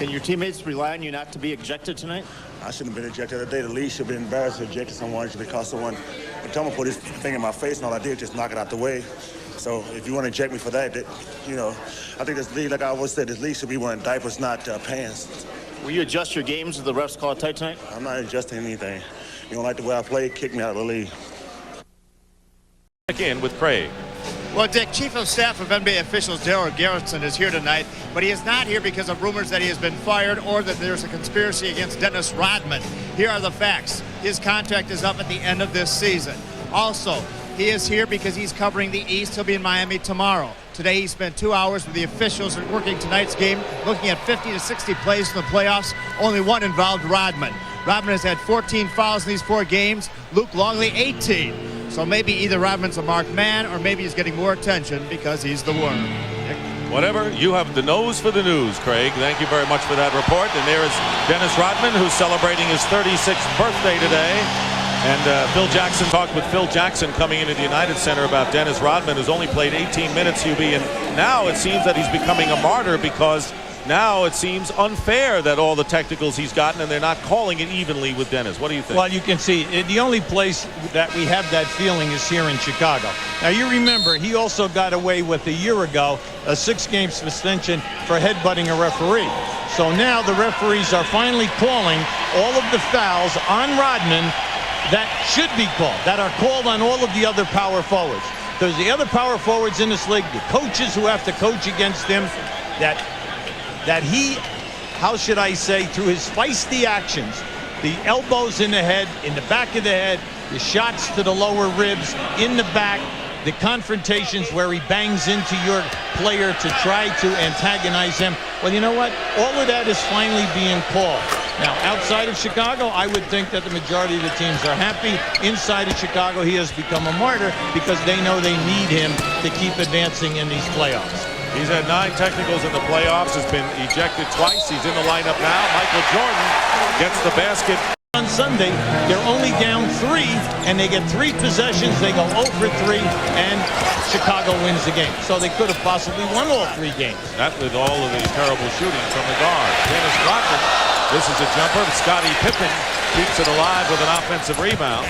Can your teammates rely on you not to be ejected tonight? I shouldn't have been ejected that day. The league should have been embarrassed to eject someone because someone, Mutombo put his thing in my face, and all I did was just knock it out the way. So if you want to eject me for that, you know, I think this league, like I always said, this league should be wearing diapers, not pants. Will you adjust your games if the refs call it tight tonight? I'm not adjusting anything. You don't like the way I play, kick me out of the league. Back in with Craig. Well, Dick, Chief of Staff of NBA officials Daryl Garrison is here tonight, but he is not here because of rumors that he has been fired or that there's a conspiracy against Dennis Rodman. Here are the facts. His contract is up at the end of this season. Also, he is here because he's covering the East. He'll be in Miami tomorrow. Today, he spent 2 hours with the officials working tonight's game, looking at 50 to 60 plays in the playoffs. Only one involved Rodman. Rodman has had 14 fouls in these 4 games. Luke Longley, 18. So maybe either Rodman's a marked man or maybe he's getting more attention because he's the worm. Whatever, you have the nose for the news, Craig. Thank you very much for that report. And there is Dennis Rodman, who's celebrating his 36th birthday today. And Phil Jackson talked with Phil Jackson coming into the United Center about Dennis Rodman, who's only played 18 minutes, UB. And now it seems that he's becoming a martyr because now it seems unfair that all the technicals he's gotten and they're not calling it evenly with Dennis. What do you think? Well, you can see the only place that we have that feeling is here in Chicago. Now, you remember he also got away with a year ago a 6-game suspension for headbutting a referee. So now the referees are finally calling all of the fouls on Rodman that should be called, that are called on all of the other power forwards. There's the other power forwards in this league, the coaches who have to coach against him, that he, how should I say, through his feisty actions, the elbows in the head, in the back of the head, the shots to the lower ribs, in the back, the confrontations where he bangs into your player to try to antagonize him. Well, you know what? All of that is finally being called. Now, outside of Chicago, I would think that the majority of the teams are happy. Inside of Chicago, he has become a martyr because they know they need him to keep advancing in these playoffs. He's had 9 technicals in the playoffs, has been ejected twice. He's in the lineup now. Michael Jordan gets the basket. On Sunday, they're only down 3, and they get 3 possessions. They go 0 for 3, and Chicago wins the game. So they could have possibly won all 3 games. That with all of the terrible shooting from the guard. Dennis Rodman, this is a jumper. Scottie Pippen keeps it alive with an offensive rebound.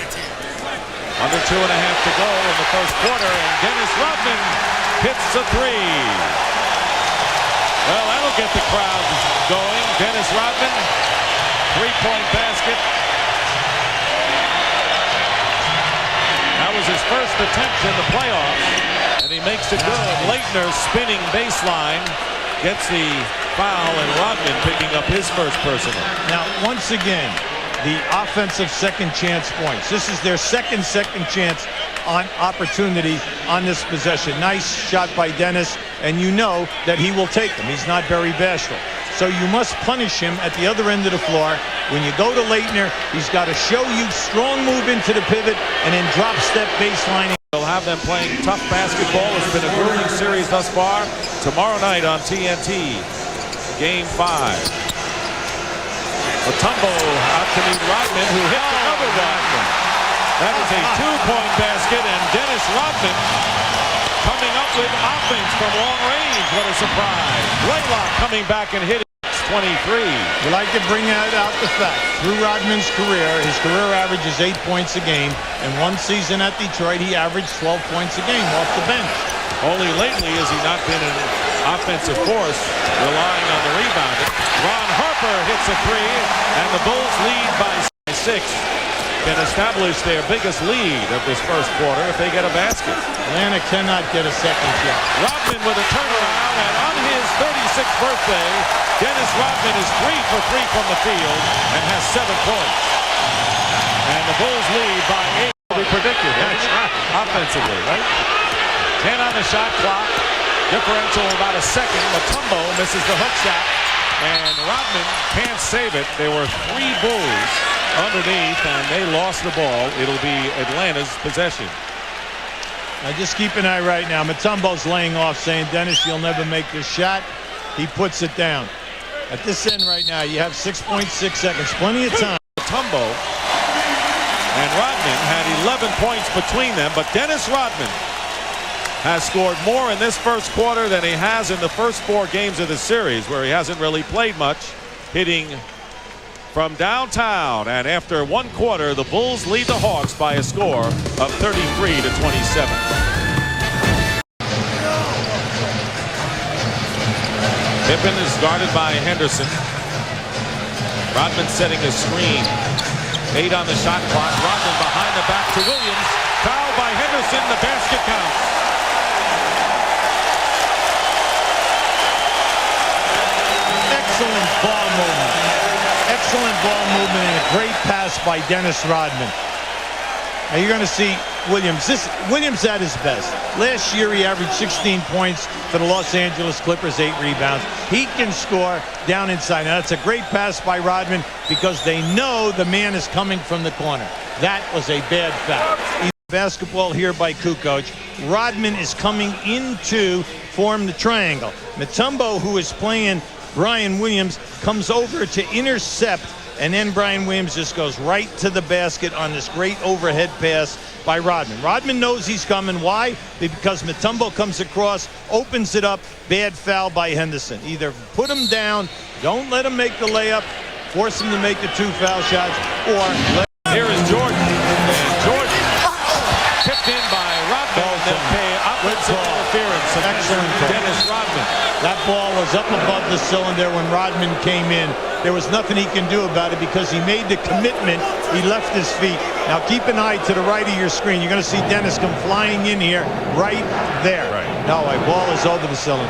Under 2.5 to go in the first quarter, and Dennis Rodman hits a 3. Well, that'll get the crowd going. Dennis Rodman, 3-point basket. That was his first attempt in the playoffs, and he makes it good. Leitner spinning baseline, gets the foul, and Rodman picking up his first personal. Now, once again, the offensive second chance points. This is their second chance on opportunity on this possession. Nice shot by Dennis, and you know that he will take them. He's not very bashful. So you must punish him at the other end of the floor. When you go to Leitner, he's got to show you strong move into the pivot and then drop step baseline. We'll have them playing tough basketball. It's been a grueling series thus far. Tomorrow night on TNT, Game 5. Mutombo out to meet Rodman, who hits another one. That is a 2-point basket, and Dennis Rodman coming up with offense from long range. What a surprise. Blaylock coming back and hitting 23. We like to bring out the fact. Through Rodman's career, his career average is 8 points a game. In one season at Detroit, he averaged 12 points a game off the bench. Only lately has he not been an offensive force, relying on the rebounding. Ron Harper hits a 3, and the Bulls lead by 6. Can establish their biggest lead of this first quarter if they get a basket. Atlanta cannot get a second shot. Rodman with a turnaround, and on his 36th birthday, Dennis Rodman is 3 for 3 from the field and has 7 points. And the Bulls lead by 8. We predicted that's right. Offensively, right? 10 on the shot clock. Differential about a second. Mutombo misses the hook shot, and Rodman can't save it. There were 3 Bulls underneath, and they lost the ball. It'll be Atlanta's possession. Now just keep an eye right now. Mutombo's laying off, saying, Dennis, you'll never make this shot. He puts it down. At this end right now, you have 6.6 seconds. Plenty of time. Mutombo and Rodman had 11 points between them, but Dennis Rodman has scored more in this first quarter than he has in the first 4 games of the series, where he hasn't really played much. hitting from downtown. And after one quarter, the Bulls lead the Hawks by a score of 33-27. Pippen is guarded by Henderson. Rodman setting a screen. 8 on the shot clock. Rodman behind the back to Williams. Foul by Henderson. The basket counts. Excellent ball movement. Excellent ball movement and a great pass by Dennis Rodman. Now you're going to see Williams. Williams at his best. Last year he averaged 16 points for the Los Angeles Clippers, 8 rebounds. He can score down inside. Now that's a great pass by Rodman because they know the man is coming from the corner. That was a bad foul. Basketball here by Kukoc. Rodman is coming in to form the triangle. Mutombo, who is playing Brian Williams, comes over to intercept, and then Brian Williams just goes right to the basket on this great overhead pass by Rodman. Rodman knows he's coming. Why? Because Mutombo comes across, opens it up. Bad foul by Henderson. Either put him down, don't let him make the layup, force him to make the 2 foul shots, or let him. Here is Jordan. And Jordan tipped in by Rodman, and then pay offensive interference. Excellent call. Dennis Rodman. That ball was up above the cylinder when Rodman came in. There was nothing he can do about it because he made the commitment. He left his feet. Now keep an eye to the right of your screen. You're going to see Dennis come flying in here right there. Right. No, a ball is over the cylinder.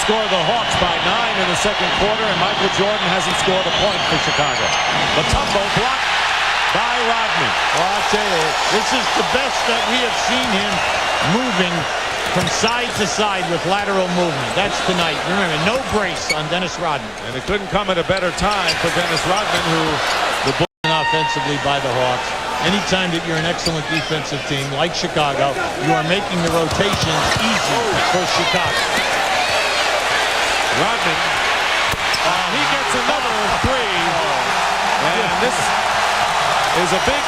Score the Hawks by 9 in the second quarter, and Michael Jordan hasn't scored a point for Chicago. Mutombo blocked by Rodman. Well, I'll tell you, this is the best that we have seen him moving from side to side with lateral movement. That's tonight. Remember, no brace on Dennis Rodman. And it couldn't come at a better time for Dennis Rodman, who the Bulls Offensively by the Hawks. Anytime that you're an excellent defensive team like Chicago, you are making the rotations easy for Chicago. Rodman, he gets another 3, and this is a big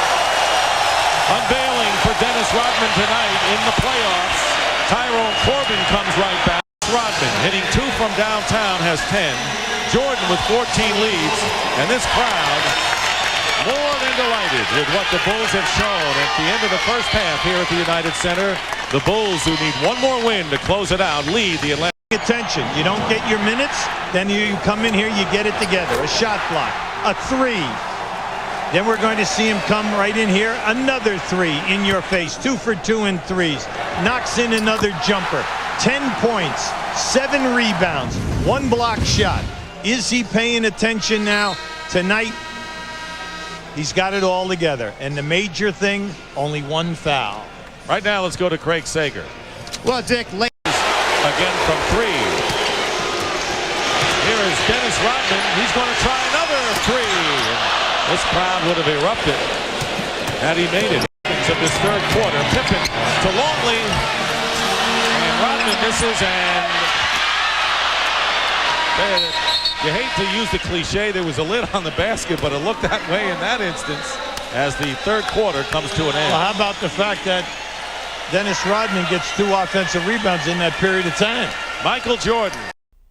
unveiling for Dennis Rodman tonight in the playoffs. Tyrone Corbin comes right back. Rodman hitting 2 from downtown has 10. Jordan with 14 leads, and this crowd more than delighted with what the Bulls have shown at the end of the first half here at the United Center. The Bulls, who need one more win to close it out, lead the Atlanta. Attention, you don't get your minutes, then you come in here, you get it together. A shot block, a 3. Then we're going to see him come right in here, another 3 in your face. 2 for 2 in threes. Knocks in another jumper. 10 points, 7 rebounds, 1 block shot. Is he paying attention now? Tonight, he's got it all together. And the major thing, only 1 foul. Right now, let's go to Craig Sager. Well, Dick, Again from 3. Here is Dennis Rodman. He's going to try another 3. This crowd would have erupted had he made it. Of this third quarter, Pippen to Longley, and Rodman misses, and you hate to use the cliche, there was a lid on the basket, but it looked that way in that instance as the third quarter comes to an end. Well, how about the fact that Dennis Rodman gets 2 offensive rebounds in that period of time? Michael Jordan.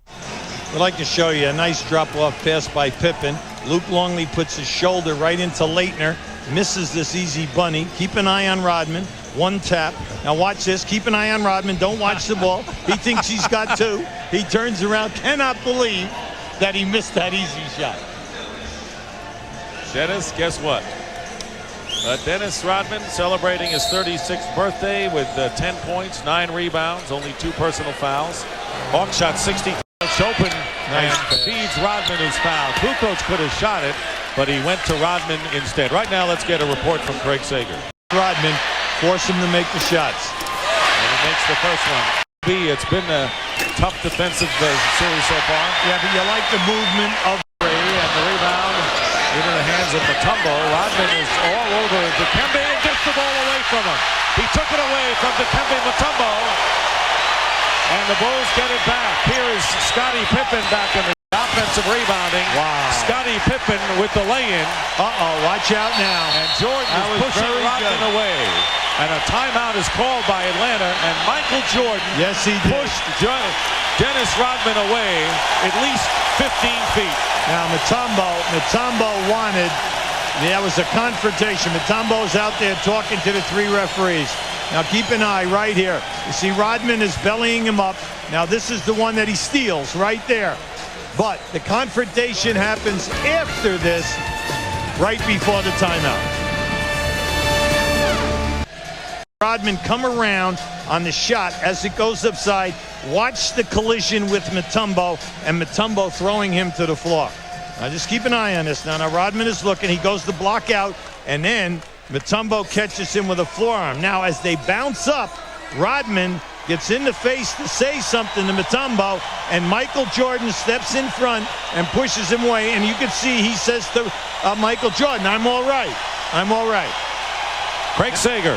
I'd like to show you a nice drop-off pass by Pippen. Luke Longley puts his shoulder right into Leitner, misses this easy bunny. Keep an eye on Rodman. 1 tap. Now watch this. Keep an eye on Rodman. Don't watch the ball. He thinks he's got 2. He turns around. Cannot believe that he missed that easy shot. Dennis, guess what? Dennis Rodman celebrating his 36th birthday with 10 points, 9 rebounds, only 2 personal fouls. Hawks shot 60. Open and feeds Rodman, who's fouled. Kukoc could have shot it, but he went to Rodman instead. Right now, let's get a report from Craig Sager. Rodman, force him to make the shots. And he makes the first one. It's been a tough defensive series so far. Yeah, but you like the movement of Ray, and the rebound into the hands of Mutombo. Rodman is all over Dikembe and gets the ball away from him. He took it away from Dikembe Mutombo. And the Bulls get it back. Here is Scottie Pippen back in the offensive rebounding. Wow. Scottie Pippen with the lay-in. Uh-oh, watch out now. And Jordan is pushing Rodman away. And a timeout is called by Atlanta, and Michael Jordan Yes, he did. pushed Dennis Rodman away at least 15 feet. Now, Mutombo wanted, that was a confrontation. Mutombo's out there talking to the 3 referees. Now, keep an eye right here. You see Rodman is bellying him up. Now, this is the one that he steals right there. But the confrontation happens after this, right before the timeout. Rodman come around on the shot as it goes upside. Watch the collision with Mutombo, and Mutombo throwing him to the floor. Now just keep an eye on this. Now Rodman is looking. He goes to block out, and then Mutombo catches him with a forearm. Now as they bounce up, Rodman gets in the face to say something to Mutombo, and Michael Jordan steps in front and pushes him away. And you can see he says to Michael Jordan, "I'm all right. I'm all right." Craig Sager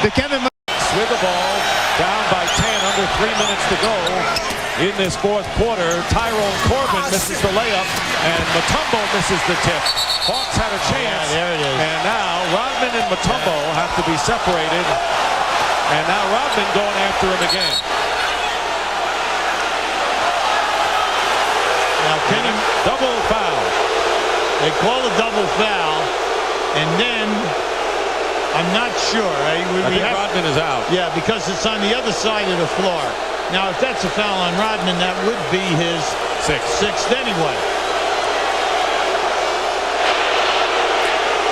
with the ball, down by 10, under 3 minutes to go in this fourth quarter. Tyrone Corbin misses the layup, and Mutombo misses the tip. Hawks had a chance, Yeah, there it is. and now Rodman and Mutombo have to be separated, and now Rodman going after him again. Now Kenny, Double foul. they call a double foul, and then I'm not sure. I think Rodman is out. Yeah, because it's on the other side of the floor. Now, if that's a foul on Rodman, that would be his sixth anyway.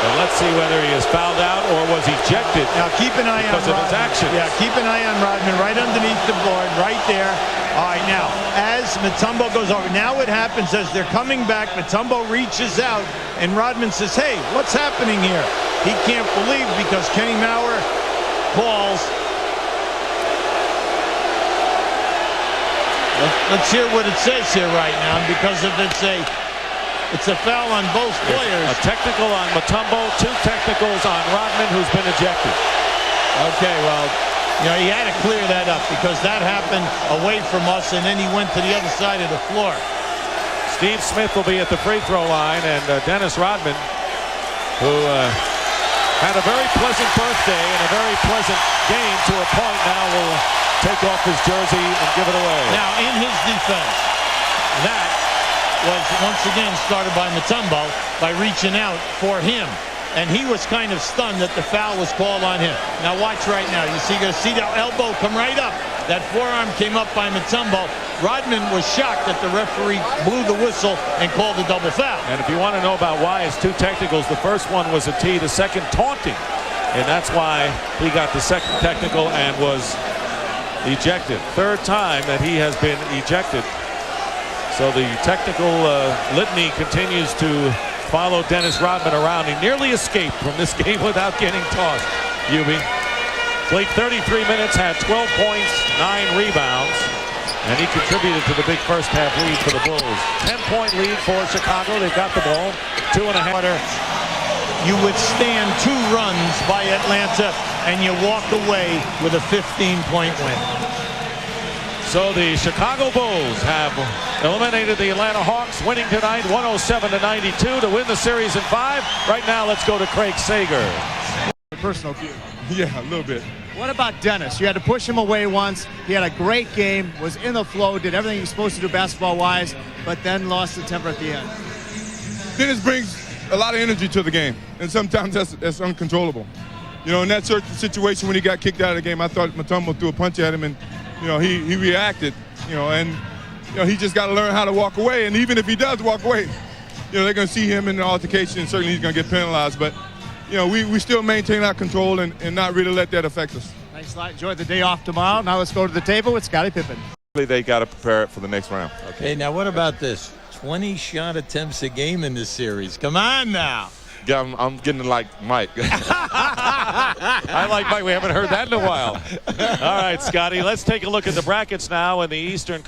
And let's see whether he is fouled out or was ejected. Now, keep an eye on because of his Rodman. actions. Yeah, keep an eye on Rodman right underneath the board, right there. All right, now, as Mutombo goes over, now what happens as they're coming back, Mutombo reaches out, and Rodman says, "Hey, what's happening here?" He can't believe because Kenny Maurer calls. Let's hear what it says here right now, because if it's a foul on both players. A technical on Mutombo, 2 technicals on Rodman, who's been ejected. Okay, well, you know, he had to clear that up because that happened away from us, and then he went to the other side of the floor. Steve Smith will be at the free throw line, and Dennis Rodman, who had a very pleasant birthday and a very pleasant game to a point, now will take off his jersey and give it away. Now, in his defense, that was once again started by Mutombo by reaching out for him. And he was kind of stunned that the foul was called on him. Now watch right now. You see, you're going to see that elbow come right up. That forearm came up by Mutombo. Rodman was shocked that the referee blew the whistle and called a double foul. And if you want to know about why it's 2 technicals, the first one was a tee, the second taunting. And that's why he got the second technical and was ejected. 3rd time that he has been ejected. So the technical litany continues to follow Dennis Rodman around. He nearly escaped from this game without getting tossed. Yubi played 33 minutes, had 12 points, 9 rebounds, and he contributed to the big first half lead for the Bulls. 10-point lead for Chicago. They've got the ball. 2.5. You withstand 2 runs by Atlanta, and you walk away with a 15-point win. So the Chicago Bulls have eliminated the Atlanta Hawks, winning tonight 107-92 to win the series in 5. Right now, let's go to Craig Sager. Personal view. Yeah, a little bit. What about Dennis? You had to push him away once. He had a great game, was in the flow, did everything he was supposed to do basketball-wise, but then lost the temper at the end. Dennis brings a lot of energy to the game, and sometimes that's uncontrollable. You know, in that certain situation when he got kicked out of the game, I thought Mutombo threw a punch at him, and you know, he reacted, you know, and you know, he just got to learn how to walk away. And even if he does walk away, you know, they're going to see him in an altercation, and certainly he's going to get penalized. But, you know, we still maintain our control and not really let that affect us. Thanks a lot. Enjoy the day off tomorrow. Now let's go to the table with Scottie Pippen. They got to prepare it for the next round. Okay. Hey, now what about this? 20 shot attempts a game in this series. Come on now. Yeah, I'm getting like Mike. I like Mike. We haven't heard that in a while. All right, Scotty, let's take a look at the brackets now in the Eastern